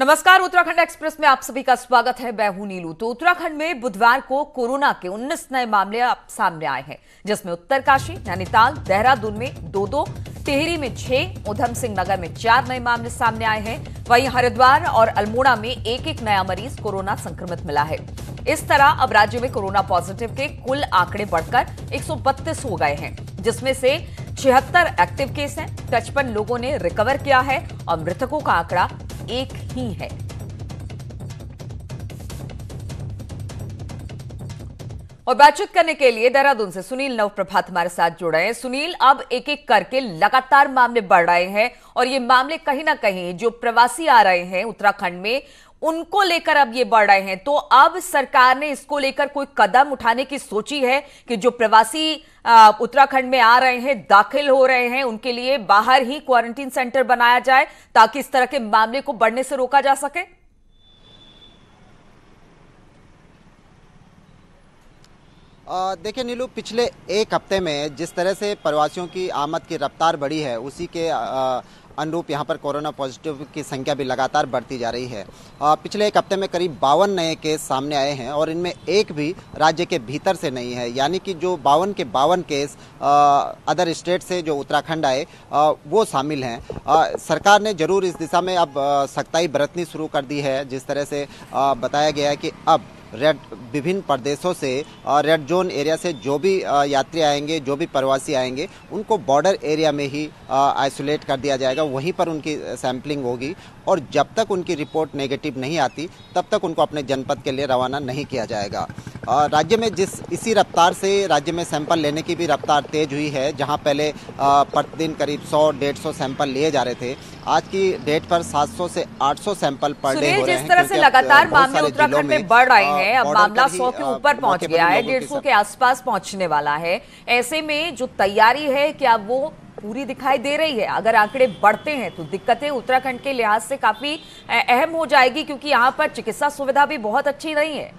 नमस्कार, उत्तराखंड एक्सप्रेस में आप सभी का स्वागत है। मैं हूं नीलू। तो उत्तराखंड में बुधवार को कोरोना के 19 नए मामले सामने आए हैं, जिसमें उत्तरकाशी, नैनीताल, देहरादून में 2-2, टिहरी में 6, उधम सिंह नगर में 4 नए मामले सामने आए हैं। वहीं हरिद्वार और अल्मोड़ा में एक नया मरीज कोरोना संक्रमित मिला है। इस तरह अब राज्य में कोरोना पॉजिटिव के कुल आंकड़े बढ़कर 132 हो गए हैं, जिसमें से 76 एक्टिव केस हैं, 55 लोगों ने रिकवर किया है और मृतकों का आंकड़ा एक ही है। और बातचीत करने के लिए देहरादून से सुनील नवप्रभात हमारे साथ जुड़े हैं। सुनील, अब एक एक करके लगातार मामले बढ़ रहे हैं और ये मामले कहीं ना कहीं जो प्रवासी आ रहे हैं उत्तराखंड में उनको लेकर अब ये बढ़ रहे हैं। तो अब सरकार ने इसको लेकर कोई कदम उठाने की सोची है कि जो प्रवासी उत्तराखंड में आ रहे हैं, दाखिल हो रहे हैं, उनके लिए बाहर ही क्वारंटीन सेंटर बनाया जाए ताकि इस तरह के मामले को बढ़ने से रोका जा सके? देखिए नीलू, पिछले एक हफ्ते में जिस तरह से प्रवासियों की आमद की रफ्तार बढ़ी है, उसी के अनुरूप यहाँ पर कोरोना पॉजिटिव की संख्या भी लगातार बढ़ती जा रही है। पिछले एक हफ्ते में करीब 52 नए केस सामने आए हैं और इनमें एक भी राज्य के भीतर से नहीं है, यानी कि जो 52 के 52 केस अदर स्टेट से जो उत्तराखंड आए वो शामिल हैं। सरकार ने जरूर इस दिशा में अब सख्ताई बरतनी शुरू कर दी है। जिस तरह से बताया गया है कि अब विभिन्न प्रदेशों से रेड जोन एरिया से जो भी यात्री आएंगे, जो भी प्रवासी आएंगे, उनको बॉर्डर एरिया में ही आइसोलेट कर दिया जाएगा, वहीं पर उनकी सैंपलिंग होगी और जब तक उनकी रिपोर्ट नेगेटिव नहीं आती तब तक उनको अपने जनपद के लिए रवाना नहीं किया जाएगा। राज्य में इसी रफ्तार से राज्य में सैंपल लेने की भी रफ्तार तेज हुई है। जहां पहले प्रतिदिन करीब 100-150 सैंपल लिए जा रहे थे, आज की डेट पर 700 से 800 सैंपल पर डे हो रहे हैं। जिस तरह से लगातार मामले उत्तराखंड में बढ़ रहे हैं, अब मामला 100 के ऊपर पहुंच गया है, 150 के आसपास पहुंचने वाला है। ऐसे में जो तैयारी है, क्या वो पूरी दिखाई दे रही है? अगर आंकड़े बढ़ते हैं तो दिक्कतें उत्तराखंड के लिहाज से काफी अहम हो जाएगी, क्योंकि यहाँ पर चिकित्सा सुविधा भी बहुत अच्छी नहीं है।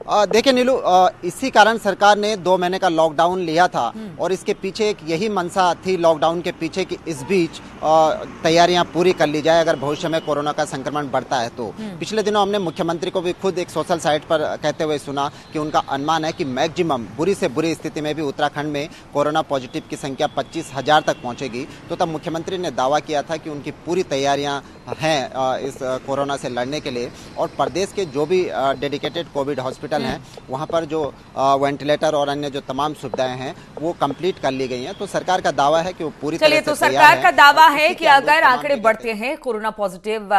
देखिए नीलू, इसी कारण सरकार ने 2 महीने का लॉकडाउन लिया था और इसके पीछे एक यही मंशा थी लॉकडाउन के पीछे कि इस बीच तैयारियां पूरी कर ली जाए अगर भविष्य में कोरोना का संक्रमण बढ़ता है तो। पिछले दिनों हमने मुख्यमंत्री को भी खुद एक सोशल साइट पर कहते हुए सुना कि उनका अनुमान है कि मैक्सिमम बुरी से बुरी स्थिति में भी उत्तराखंड में कोरोना पॉजिटिव की संख्या 25,000 तक पहुंचेगी। तो तब मुख्यमंत्री ने दावा किया था कि उनकी पूरी तैयारियां हैं इस कोरोना से लड़ने के लिए और प्रदेश के जो भी डेडिकेटेड कोविड हॉस्पिटल हैं, वहां पर जो वेंटिलेटर और अन्य जो तमाम सुविधाएं हैं वो कंप्लीट कर ली गई हैं। तो सरकार का दावा है कि वो पूरी तरह से तो सरकार का दावा है कि अगर आंकड़े बढ़ते हैं कोरोना पॉजिटिव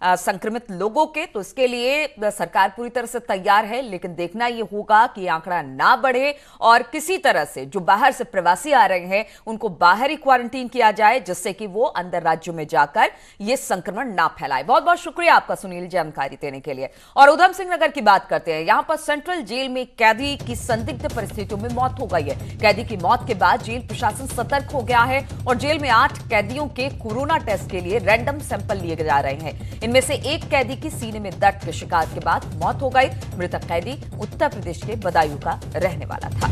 संक्रमित लोगों के, तो इसके लिए सरकार पूरी तरह से तैयार है। लेकिन देखना यह होगा कि आंकड़ा ना बढ़े और किसी तरह से जो बाहर से प्रवासी आ रहे हैं उनको बाहर ही क्वारंटीन किया जाए, जिससे कि वो अंदर राज्यों में जाकर ये संक्रमण ना फैलाए। बहुत बहुत शुक्रिया आपका सुनील, जानकारी देने के लिए। और उधम सिंह नगर की बात करते हैं। यहां पर सेंट्रल जेल में कैदी की संदिग्ध परिस्थितियों में मौत हो गई है। कैदी की मौत के बाद जेल प्रशासन सतर्क हो गया है और जेल में 8 कैदियों के कोरोना टेस्ट के लिए रैंडम सैंपल लिए जा रहे हैं। इनमें से एक कैदी की सीने में दर्द के शिकायत के बाद मौत हो गई। मृतक कैदी उत्तर प्रदेश के बदायूं का रहने वाला था।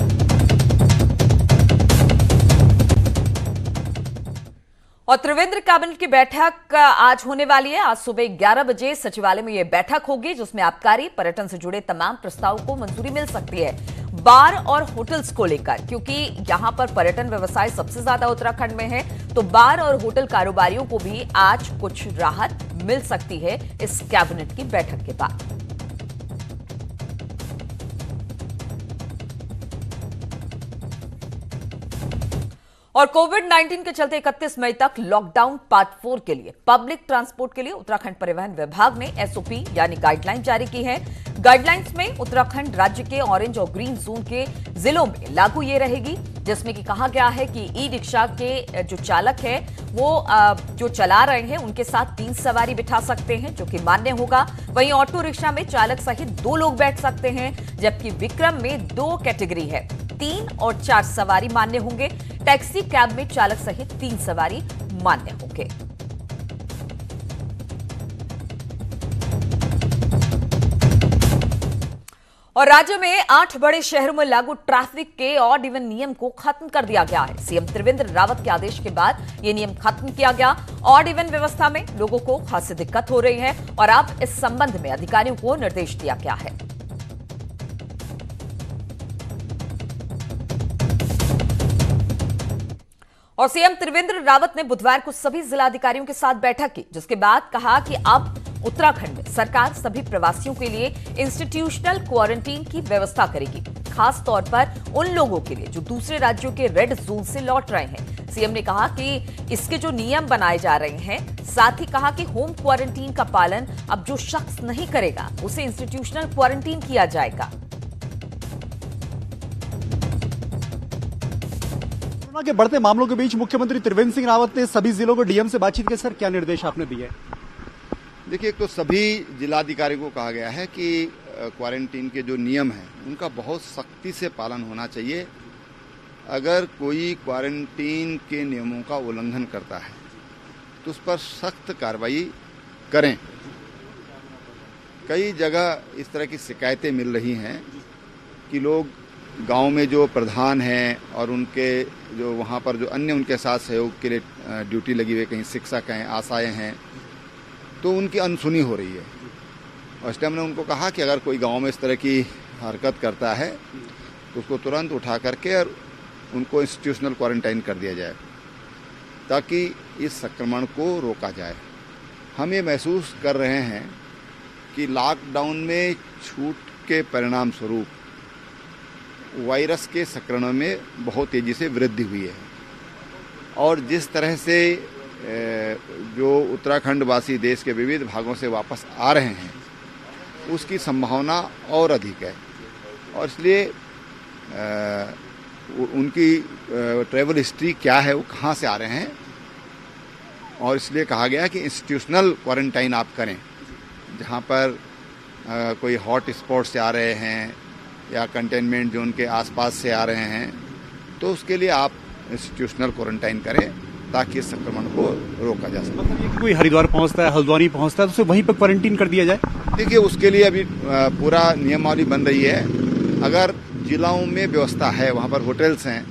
और त्रिवेंद्र कैबिनेट की बैठक आज होने वाली है। आज सुबह 11 बजे सचिवालय में यह बैठक होगी, जिसमें आबकारी, पर्यटन से जुड़े तमाम प्रस्तावों को मंजूरी मिल सकती है। बार और होटल्स को लेकर, क्योंकि यहां पर पर्यटन व्यवसाय सबसे ज्यादा उत्तराखंड में है, तो बार और होटल कारोबारियों को भी आज कुछ राहत मिल सकती है इस कैबिनेट की बैठक के बाद। और कोविड-19 के चलते 31 मई तक लॉकडाउन पार्ट 4 के लिए पब्लिक ट्रांसपोर्ट के लिए उत्तराखंड परिवहन विभाग ने एसओपी यानी गाइडलाइन जारी की है। गाइडलाइंस में उत्तराखंड राज्य के ऑरेंज और ग्रीन जोन के जिलों में लागू ये रहेगी, जिसमें कि कहा गया है कि ई रिक्शा के जो चालक है वो जो चला रहे हैं उनके साथ 3 सवारी बिठा सकते हैं, जो कि मान्य होगा। वहीं ऑटो रिक्शा में चालक सहित 2 लोग बैठ सकते हैं, जबकि विक्रम में 2 कैटेगरी है, 3 और 4 सवारी मान्य होंगे। टैक्सी कैब में चालक सहित 3 सवारी मान्य होंगे। और राज्य में 8 बड़े शहरों में लागू ट्रैफिक के ऑड इवन नियम को खत्म कर दिया गया है। सीएम त्रिवेंद्र रावत के आदेश के बाद ये नियम खत्म किया गया। ऑड इवन व्यवस्था में लोगों को खासी दिक्कत हो रही है और अब इस संबंध में अधिकारियों को निर्देश दिया गया है। और सीएम त्रिवेंद्र रावत ने बुधवार को सभी जिलाधिकारियों के साथ बैठक की, जिसके बाद कहा कि अब उत्तराखंड में सरकार सभी प्रवासियों के लिए इंस्टीट्यूशनल क्वारंटीन की व्यवस्था करेगी, खास तौर पर उन लोगों के लिए जो दूसरे राज्यों के रेड जोन से लौट रहे हैं। सीएम ने कहा कि इसके जो नियम बनाए जा रहे हैं, साथ ही कहा कि होम क्वारंटीन का पालन अब जो शख्स नहीं करेगा उसे इंस्टीट्यूशनल क्वारंटीन किया जाएगा। कोरोना के बढ़ते मामलों के बीच मुख्यमंत्री त्रिवेंद्र सिंह रावत ने सभी जिलों को डीएम से बातचीत की। सर, क्या निर्देश आपने दिए? देखिए, एक तो सभी जिलाधिकारियों को कहा गया है कि क्वारंटीन के जो नियम हैं उनका बहुत सख्ती से पालन होना चाहिए। अगर कोई क्वारंटीन के नियमों का उल्लंघन करता है तो उस पर सख्त कार्रवाई करें। कई जगह इस तरह की शिकायतें मिल रही हैं कि लोग गांव में जो प्रधान हैं और उनके जो वहाँ पर जो अन्य उनके साथ सहयोग के लिए ड्यूटी लगी हुई, कहीं शिक्षक हैं, आशाएं हैं, तो उनकी अनसुनी हो रही है। और इस टाइम ने उनको कहा कि अगर कोई गांव में इस तरह की हरकत करता है तो उसको तुरंत उठा करके और उनको इंस्टीट्यूशनल क्वारंटाइन कर दिया जाए, ताकि इस संक्रमण को रोका जाए। हम ये महसूस कर रहे हैं कि लॉकडाउन में छूट के परिणाम स्वरूप वायरस के संक्रमण में बहुत तेज़ी से वृद्धि हुई है और जिस तरह से जो उत्तराखंड वासी देश के विविध भागों से वापस आ रहे हैं उसकी संभावना और अधिक है और इसलिए उनकी ट्रैवल हिस्ट्री क्या है, वो कहाँ से आ रहे हैं, और इसलिए कहा गया कि इंस्टीट्यूशनल क्वारंटाइन आप करें। जहाँ पर कोई हॉट स्पॉट से आ रहे हैं या कंटेनमेंट जोन के आसपास से आ रहे हैं तो उसके लिए आप इंस्टीट्यूशनल क्वारंटाइन करें ताकि इस संक्रमण को रोका जा सके। मतलब ये कोई हरिद्वार पहुंचता है, हल्द्वानी पहुंचता है तो उसे वहीं पर क्वारंटीन कर दिया जाए? देखिए, उसके लिए अभी पूरा नियमावली बन रही है। अगर जिलाओं में व्यवस्था है, वहाँ पर होटल्स हैं,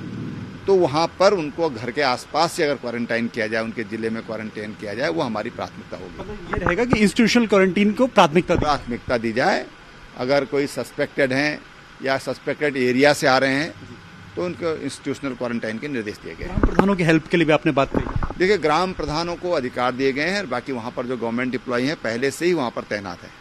तो वहाँ पर उनको घर के आसपास से अगर क्वारंटाइन किया जाए, उनके जिले में क्वारंटाइन किया जाए, वो हमारी प्राथमिकता होगी। ये रहेगा कि इंस्टीट्यूशनल क्वारंटीन को प्राथमिकता दी जाए। अगर कोई सस्पेक्टेड हैं या सस्पेक्टेड एरिया से आ रहे हैं तो उनको इंस्टीट्यूशनल क्वारंटाइन के निर्देश दिए गए। ग्राम प्रधानों की हेल्प के लिए भी आपने बात कही? देखिए, ग्राम प्रधानों को अधिकार दिए गए हैं, बाकी वहाँ पर जो गवर्नमेंट एम्प्लॉई हैं पहले से ही वहाँ पर तैनात है।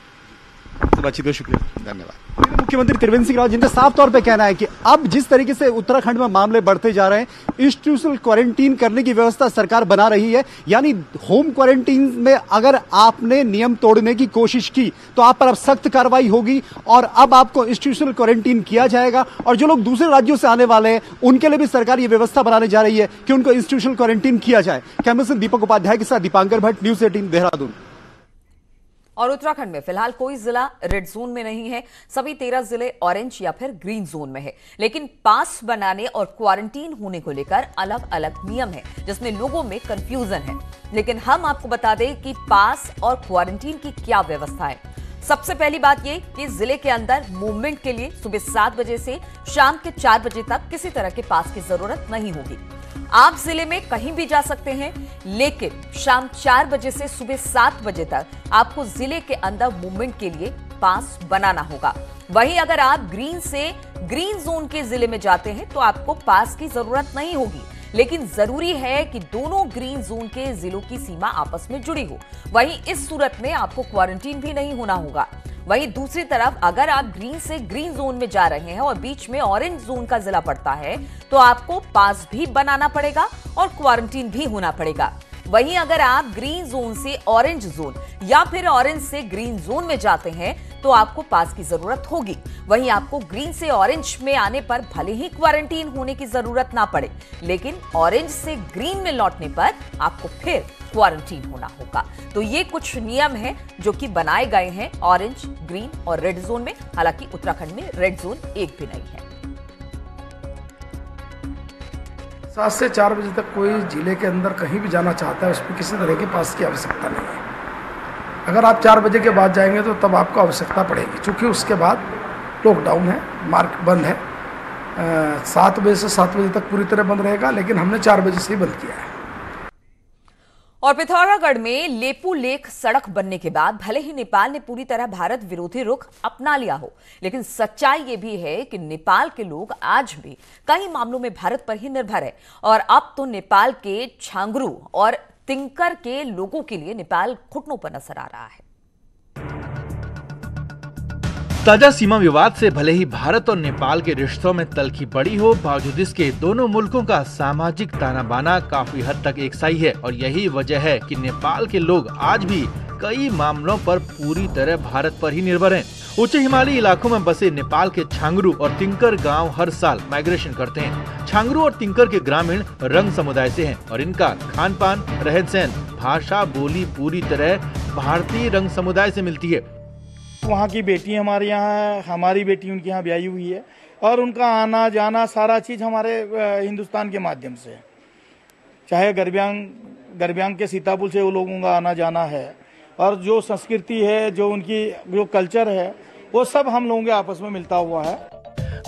बातचीत को शुक्रिया, धन्यवाद। मुख्यमंत्री त्रिवेंद्र सिंह रावत जिनका साफ तौर पे कहना है कि अब जिस तरीके से उत्तराखंड में मामले बढ़ते जा रहे हैं, इंस्टीट्यूशनल क्वारंटीन करने की व्यवस्था सरकार बना रही है। यानी होम क्वारंटीन में अगर आपने नियम तोड़ने की कोशिश की तो आप पर अब सख्त कार्रवाई होगी और अब आपको इंस्टीट्यूशनल क्वारंटीन किया जाएगा। और जो लोग दूसरे राज्यों से आने वाले हैं उनके लिए भी सरकार ये व्यवस्था बनाने जा रही है कि उनको इंस्टीट्यूशनल क्वारंटीन किया जाए। कैमरा पर्सन दीपक उपाध्याय के साथ दीपांकर भट्ट, न्यूज़ 18 देहरादून। और उत्तराखंड में फिलहाल कोई जिला रेड जोन में नहीं है, सभी 13 जिले ऑरेंज या फिर ग्रीन जोन में है। लेकिन पास बनाने और क्वारंटीन होने को लेकर अलग अलग नियम है, जिसमें लोगों में कंफ्यूजन है। लेकिन हम आपको बता दें कि पास और क्वारंटीन की क्या व्यवस्था है। सबसे पहली बात यह कि जिले के अंदर मूवमेंट के लिए सुबह 7 बजे से शाम के 4 बजे तक किसी तरह के पास की जरूरत नहीं होगी। आप जिले में कहीं भी जा सकते हैं, लेकिन शाम 4 बजे से सुबह 7 बजे तक आपको जिले के अंदर मूवमेंट के लिए पास बनाना होगा। वहीं अगर आप ग्रीन से ग्रीन जोन के जिले में जाते हैं तो आपको पास की जरूरत नहीं होगी, लेकिन जरूरी है कि दोनों ग्रीन जोन के जिलों की सीमा आपस में जुड़ी हो। वहीं इस सूरत में आपको क्वारंटीन भी नहीं होना होगा। वहीं दूसरी तरफ अगर आप ग्रीन से ग्रीन जोन में जा रहे हैं और बीच में ऑरेंज जोन का जिला पड़ता है तो आपको पास भी बनाना पड़ेगा और क्वारंटीन भी होना पड़ेगा। वहीं अगर आप ग्रीन जोन से ऑरेंज जोन या फिर ऑरेंज से ग्रीन जोन में जाते हैं तो आपको पास की जरूरत होगी। वहीं आपको ग्रीन से ऑरेंज में आने पर भले ही क्वारंटीन होने की जरूरत ना पड़े, लेकिन ऑरेंज से ग्रीन में लौटने पर आपको फिर क्वारंटीन होना होगा। तो ये कुछ नियम हैं जो कि बनाए गए हैं ऑरेंज, ग्रीन और रेड जोन में। हालांकि उत्तराखंड में रेड जोन एक भी नहीं है। 7 से 4 बजे तक कोई जिले के अंदर कहीं भी जाना चाहता है, उसमें किसी तरह के पास की आवश्यकता नहीं है। अगर आप 4 बजे के बाद जाएंगे तो तब आपको आवश्यकता पड़ेगी, क्योंकि उसके बाद लॉकडाउन है, मार्केट बंद है। 7 बजे से 7 बजे तक पूरी तरह बंद रहेगा, लेकिन हमने 4 बजे से ही बंद किया है। और पिथौरागढ़ में लेपू लेक सड़क बनने के बाद भले ही नेपाल ने पूरी तरह भारत विरोधी रुख अपना लिया हो, लेकिन सच्चाई ये भी है कि नेपाल के लोग आज भी कई मामलों में भारत पर ही निर्भर है। और अब तो नेपाल के छांगरू और तिंकर के लोगों के लिए नेपाल घुटनों पर नजर आ रहा है। ताजा सीमा विवाद से भले ही भारत और नेपाल के रिश्तों में तल्खी बड़ी हो, बावजूद इसके दोनों मुल्कों का सामाजिक ताना बाना काफी हद तक एक सा ही है। और यही वजह है कि नेपाल के लोग आज भी कई मामलों पर पूरी तरह भारत पर ही निर्भर हैं। उच्च हिमालयी इलाकों में बसे नेपाल के छांगरू और तिंकर गांव हर साल माइग्रेशन करते हैं। छांगरू और तिंकर के ग्रामीण रंग समुदाय से हैं और इनका खान पान, रहन सहन, भाषा, बोली पूरी तरह भारतीय रंग समुदाय से मिलती है। वहाँ की बेटी हमारे यहाँ है, हमारी बेटी उनके यहाँ ब्याही हुई है, और उनका आना जाना सारा चीज़ हमारे हिंदुस्तान के माध्यम से है। चाहे गरब्यांग के सीतापुर से वो लोगों का आना जाना है, और जो संस्कृति है, जो उनकी जो कल्चर है, वो सब हम लोगों के आपस में मिलता हुआ है।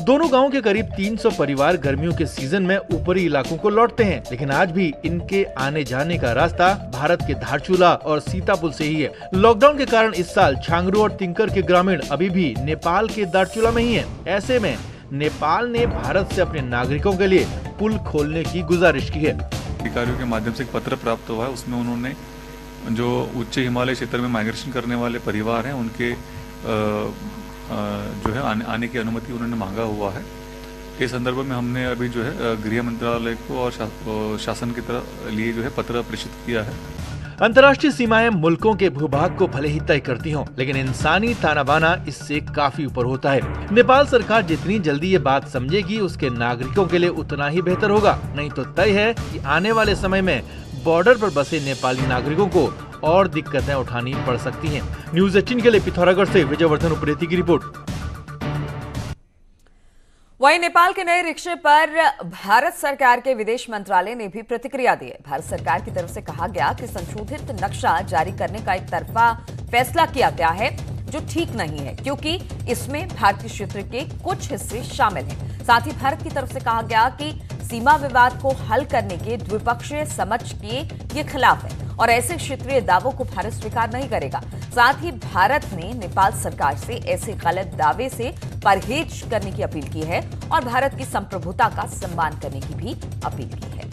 दोनों गांवों के करीब 300 परिवार गर्मियों के सीजन में ऊपरी इलाकों को लौटते हैं, लेकिन आज भी इनके आने जाने का रास्ता भारत के धारचूला और सीतापुर से ही है। लॉकडाउन के कारण इस साल छांगरू और तिंकर के ग्रामीण अभी भी नेपाल के धारचूला में ही हैं। ऐसे में नेपाल ने भारत से अपने नागरिकों के लिए पुल खोलने की गुजारिश की है। अधिकारियों के माध्यम से एक पत्र प्राप्त हुआ है, उसमें उन्होंने जो उच्च हिमालय क्षेत्र में माइग्रेशन करने वाले परिवार हैं उनके जो है आने की अनुमति उन्होंने मांगा हुआ है। इस संदर्भ में हमने अभी जो है गृह मंत्रालय को और शासन की तरफ लिए जो है पत्र प्रेषित किया है। अंतर्राष्ट्रीय सीमाएं मुल्कों के भूभाग को भले ही तय करती हों, लेकिन इंसानी ताना बाना इससे काफी ऊपर होता है। नेपाल सरकार जितनी जल्दी ये बात समझेगी, उसके नागरिकों के लिए उतना ही बेहतर होगा। नहीं तो तय है कि आने वाले समय में बॉर्डर पर बसे नेपाली नागरिकों को और दिक्कतें उठानी पड़ सकती हैं। न्यूज़ 18 के लिए पिथौरागढ़ से विजयवर्धन उप्रेती की रिपोर्ट। वहीं नेपाल के नए रिक्शे पर भारत सरकार के विदेश मंत्रालय ने भी प्रतिक्रिया दी है। भारत सरकार की तरफ से कहा गया कि संशोधित नक्शा जारी करने का एक तरफा फैसला किया गया है, जो ठीक नहीं है, क्योंकि इसमें भारतीय क्षेत्र के कुछ हिस्से शामिल हैं। साथ ही भारत की तरफ से कहा गया कि सीमा विवाद को हल करने के द्विपक्षीय समझ के ये खिलाफ है और ऐसे क्षेत्रीय दावों को भारत स्वीकार नहीं करेगा। साथ ही भारत ने नेपाल सरकार से ऐसे गलत दावे से परहेज करने की अपील की है और भारत की संप्रभुता का सम्मान करने की भी अपील की है।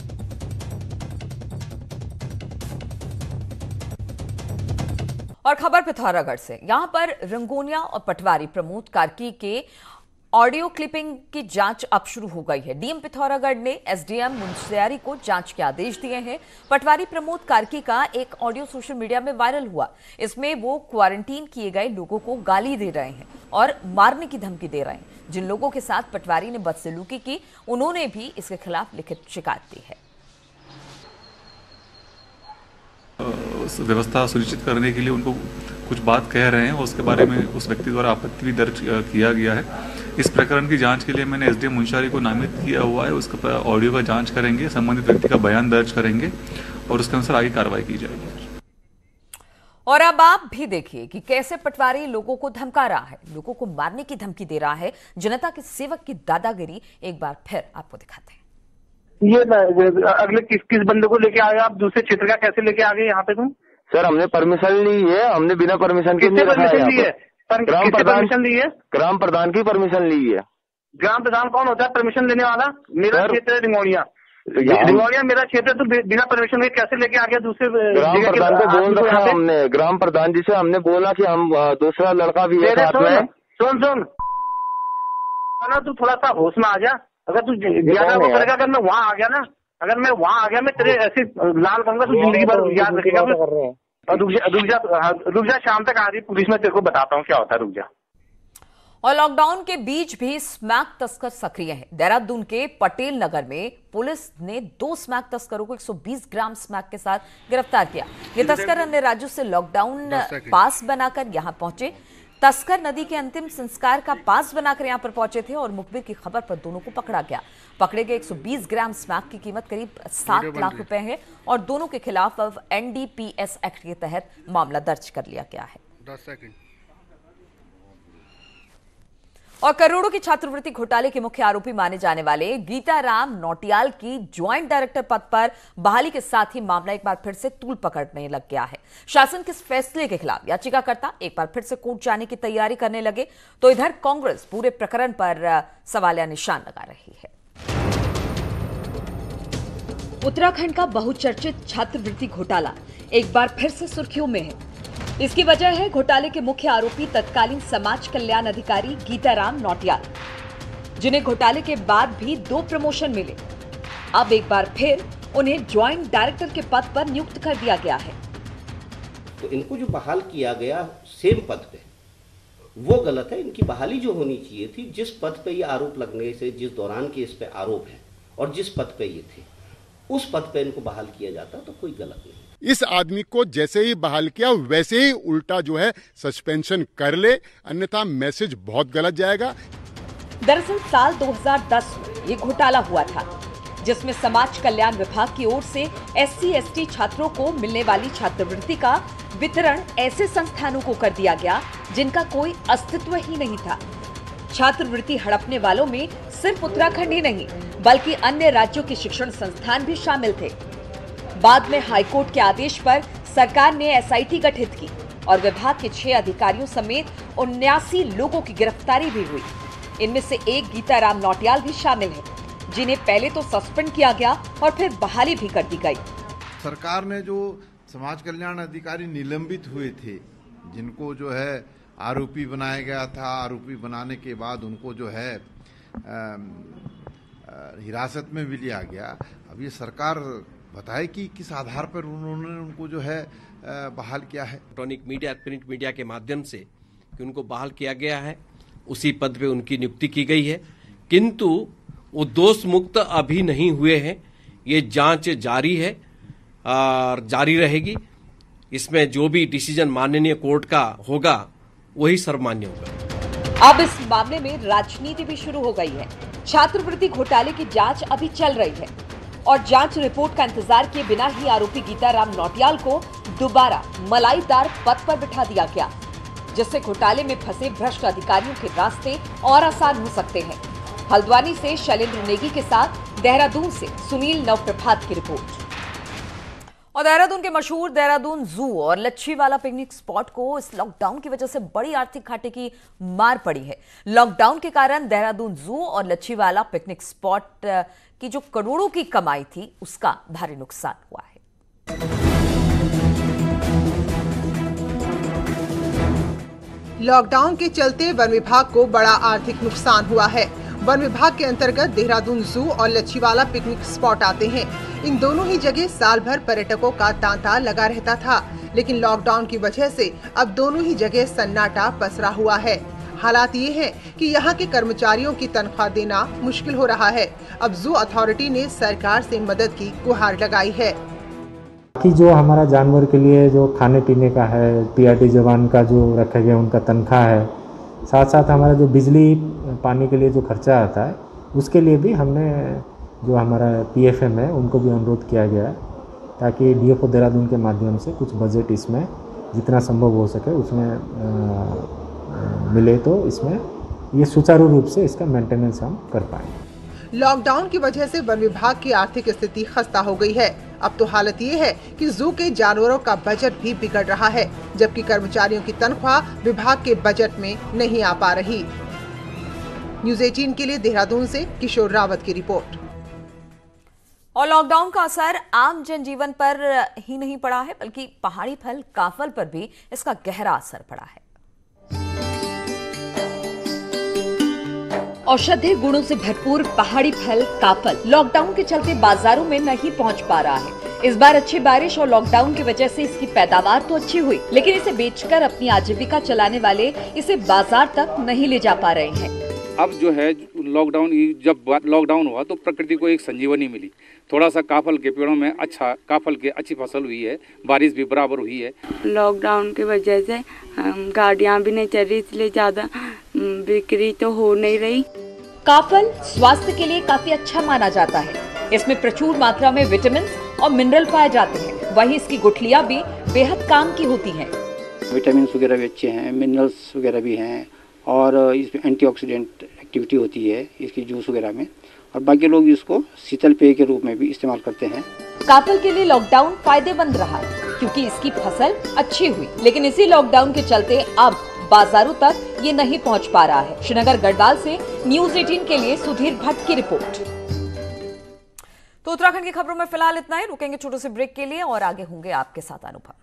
और खबर पिथौरागढ़ से, यहां पर रंगोनिया और पटवारी प्रमोद कार्की के ऑडियो क्लिपिंग की जांच अब शुरू हो गई है। डीएम पिथौरागढ़ ने एसडीएम मुंशियारी को जांच के आदेश दिए हैं। पटवारी प्रमोद कार्की का एक ऑडियो सोशल मीडिया में वायरल हुआ। इसमें वो क्वारंटीन किए गए लोगों को गाली दे रहे हैं और मारने की धमकी दे रहे हैं। जिन लोगों के साथ पटवारी ने बदसलूकी की, उन्होंने भी इसके खिलाफ लिखित शिकायत दी है। व्यवस्था सुनिश्चित करने के लिए उनको कुछ बात कह रहे हैं, उसके बारे में उस व्यक्ति द्वारा आपत्ति भी दर्ज किया गया है। इस प्रकरण की जांच के लिए मैंने एसडीएम मुंशियारी को नामित किया हुआ है। उसका ऑडियो का जांच करेंगे, संबंधित व्यक्ति का बयान दर्ज करेंगे और उसके अनुसार आगे कार्रवाई की जाएगी। और अब आप भी देखिए कि कैसे पटवारी लोगों को धमका रहा है, लोगों को मारने की धमकी दे रहा है। जनता के सेवक की दादागिरी एक बार फिर आपको दिखाते हैं। ये अगले किस बंदे को लेके आए आप? दूसरे क्षेत्र का कैसे लेके आ गए यहाँ पे तुम? सर हमने परमिशन ली है, हमने बिना परमिशन के परमिशन ली है? परमिशन ली है? ग्राम प्रधान की परमिशन ली है। ग्राम प्रधान कौन होता है परमिशन लेने वाला? मेरा क्षेत्र है रिंगोड़िया, रिंगोड़िया मेरा क्षेत्र, तो बिना परमिशन के कैसे लेके आ गया दूसरे? ग्राम प्रधान को बोल रखा हमने, ग्राम प्रधान जी से हमने बोला कि हम दूसरा लड़का भी है साथ में। सुन तू थोड़ा सा होश में आ जा। अगर तू ज्यादा वो करेगा, अगर मैं वहाँ आ गया ना, अगर मैं वहाँ आ गया, मैं तेरे ऐसे लाल कहूंगा तो जिंदगी भर याद रखेगा। रुक जा, शाम तक आ रही पुलिस, में तेरे को बताता हूँ क्या होता है, रुक जा। और लॉकडाउन के बीच भी स्मैक तस्कर सक्रिय हैं। देहरादून के पटेल नगर में पुलिस ने 2 स्मैक तस्करों को 120 ग्राम स्मैक के साथ गिरफ्तार किया। ये तस्कर अन्य राज्यों से लॉकडाउन पास बनाकर यहां पहुंचे। तस्कर नदी के अंतिम संस्कार का पास बनाकर यहां पर पहुंचे थे और मुखबिर की खबर पर दोनों को पकड़ा गया। पकड़े गए 120 ग्राम स्मैक की कीमत करीब 7 लाख रुपए है और दोनों के खिलाफ अब एनडीपीएस एक्ट के तहत मामला दर्ज कर लिया गया है। और करोड़ों की छात्रवृत्ति घोटाले के मुख्य आरोपी माने जाने वाले गीताराम नौटियाल की ज्वाइंट डायरेक्टर पद पर बहाली के साथ ही मामला एक बार फिर से तूल पकड़ने लग गया है। शासन के इस फैसले के खिलाफ याचिकाकर्ता एक बार फिर से कोर्ट जाने की तैयारी करने लगे, तो इधर कांग्रेस पूरे प्रकरण पर सवालिया निशान लगा रही है। उत्तराखंड का बहुचर्चित छात्रवृत्ति घोटाला एक बार फिर से सुर्खियों में है। इसकी वजह है घोटाले के मुख्य आरोपी तत्कालीन समाज कल्याण अधिकारी गीताराम नौटियाल, जिन्हें घोटाले के बाद भी 2 प्रमोशन मिले। अब एक बार फिर उन्हें ज्वाइंट डायरेक्टर के पद पर नियुक्त कर दिया गया है। तो इनको जो बहाल किया गया सेम पद पे, वो गलत है। इनकी बहाली जो होनी चाहिए थी, जिस पद पे ये आरोप लगने से, जिस दौरान के इस पे आरोप है और जिस पद पे ये थे, उस पद पे इनको बहाल किया जाता तो कोई गलत नहीं। इस आदमी को जैसे ही बहाल किया वैसे ही उल्टा जो है सस्पेंशन कर ले, अन्यथा मैसेज बहुत गलत जाएगा। दरअसल साल 2010 में ये घोटाला हुआ था, जिसमें समाज कल्याण विभाग की ओर से SC/ST छात्रों को मिलने वाली छात्रवृत्ति का वितरण ऐसे संस्थानों को कर दिया गया जिनका कोई अस्तित्व ही नहीं था। छात्रवृत्ति हड़पने वालों में सिर्फ उत्तराखंड ही नहीं, बल्कि अन्य राज्यों के शिक्षण संस्थान भी शामिल थे। बाद में हाईकोर्ट के आदेश पर सरकार ने SIT गठित की और विभाग के 6 अधिकारियों समेत 79 लोगों की गिरफ्तारी भी हुई। इनमें से एक गीताराम नौटियाल भी शामिल है, जिन्हें पहले तो सस्पेंड किया गया और फिर बहाली भी कर दी गई। सरकार ने जो समाज कल्याण अधिकारी निलंबित हुए थे, जिनको जो है आरोपी बनाया गया था, आरोपी बनाने के बाद उनको जो है हिरासत में भी लिया गया। अब ये सरकार बताए कि किस आधार पर उन्होंने उनको जो है बहाल किया है। इलेक्ट्रॉनिक मीडिया, प्रिंट मीडिया के माध्यम से कि उनको बहाल किया गया है, उसी पद पे उनकी नियुक्ति की गई है, किंतु वो दोष मुक्त अभी नहीं हुए हैं। ये जांच जारी है और जारी रहेगी। इसमें जो भी डिसीजन माननीय कोर्ट का होगा वही सर्वमान्य होगा। अब इस मामले में राजनीति भी शुरू हो गई है। छात्रवृत्ति घोटाले की जांच अभी चल रही है और जांच रिपोर्ट का इंतजार किए बिना ही आरोपी गीताराम नौटियाल को दोबारा मलाईदार पद पर बिठा दिया गया, जिससे घोटाले में फंसे भ्रष्ट अधिकारियों के रास्ते और आसान हो सकते हैं। हल्द्वानी से शैलेंद्र नेगी के साथ देहरादून से सुनील नवप्रभात की रिपोर्ट। और देहरादून के मशहूर देहरादून जू और लच्छीवाला पिकनिक स्पॉट को इस लॉकडाउन की वजह से बड़ी आर्थिक घाटे की मार पड़ी है। लॉकडाउन के कारण देहरादून जू और लच्छीवाला पिकनिक स्पॉट की जो करोड़ों की कमाई थी, उसका भारी नुकसान हुआ है। लॉकडाउन के चलते वन विभाग को बड़ा आर्थिक नुकसान हुआ है। वन विभाग के अंतर्गत देहरादून जू और लच्छीवाला पिकनिक स्पॉट आते हैं। इन दोनों ही जगह साल भर पर्यटकों का तांता लगा रहता था, लेकिन लॉकडाउन की वजह से अब दोनों ही जगह सन्नाटा पसरा हुआ है। हालात ये है कि यहाँ के कर्मचारियों की तनख्वाह देना मुश्किल हो रहा है। अब जू अथॉरिटी ने सरकार से मदद की गुहार लगाई है कि जो हमारा जानवर के लिए जो खाने पीने का है, PRT जवान का जो रखा गया उनका तनख्वाह है, साथ साथ हमारा जो बिजली पानी के लिए जो खर्चा आता है, उसके लिए भी हमने जो हमारा PFM है उनको भी अनुरोध किया गया है, ताकि DFO देहरादून के माध्यम से कुछ बजट इसमें जितना संभव हो सके उसमें मिले, तो इसमें ये सुचारू रूप से इसका मेंटेनेंस हम कर पाएंगे। लॉकडाउन की वजह से वन विभाग की आर्थिक स्थिति खस्ता हो गई है। अब तो हालत ये है कि जू के जानवरों का बजट भी बिगड़ रहा है, जबकि कर्मचारियों की तनख्वाह विभाग के बजट में नहीं आ पा रही। न्यूज़ 18 के लिए देहरादून से किशोर रावत की रिपोर्ट। और लॉकडाउन का असर आम जनजीवन पर ही नहीं पड़ा है, बल्कि पहाड़ी फल काफल पर भी इसका गहरा असर पड़ा है। औषधीय गुणों से भरपूर पहाड़ी फल काफल लॉकडाउन के चलते बाजारों में नहीं पहुंच पा रहा है। इस बार अच्छी बारिश और लॉकडाउन की वजह से इसकी पैदावार तो अच्छी हुई, लेकिन इसे बेचकर अपनी आजीविका चलाने वाले इसे बाजार तक नहीं ले जा पा रहे हैं। अब जो है जब लॉकडाउन हुआ तो प्रकृति को एक संजीवनी मिली। थोड़ा सा काफल के पेड़ों में अच्छी फसल हुई है, बारिश भी बराबर हुई है। लॉकडाउन की वजह से गाड़ियां भी नहीं चल रही, इसलिए ज्यादा बिक्री तो हो नहीं रही। काफल स्वास्थ्य के लिए काफी अच्छा माना जाता है। इसमें प्रचुर मात्रा में विटामिन और मिनरल पाए जाते हैं। वहीं इसकी गुठलियां भी बेहद काम की होती हैं। विटामिन वगैरह भी अच्छे हैं, मिनरल्स वगैरह भी हैं और इसमें एंटीऑक्सीडेंट एक्टिविटी होती है इसकी जूस वगैरह में, और बाकी लोग इसको शीतल पेय के रूप में भी इस्तेमाल करते हैं। काफल के लिए लॉकडाउन फायदेमंद रहा क्योंकि इसकी फसल अच्छी हुई, लेकिन इसी लॉकडाउन के चलते अब बाजारों तक ये नहीं पहुंच पा रहा है। श्रीनगर गढ़वाल से न्यूज़ 18 के लिए सुधीर भट्ट की रिपोर्ट। तो उत्तराखंड की खबरों में फिलहाल इतना ही। रुकेंगे छोटे से ब्रेक के लिए और आगे होंगे आपके साथ अनुभव।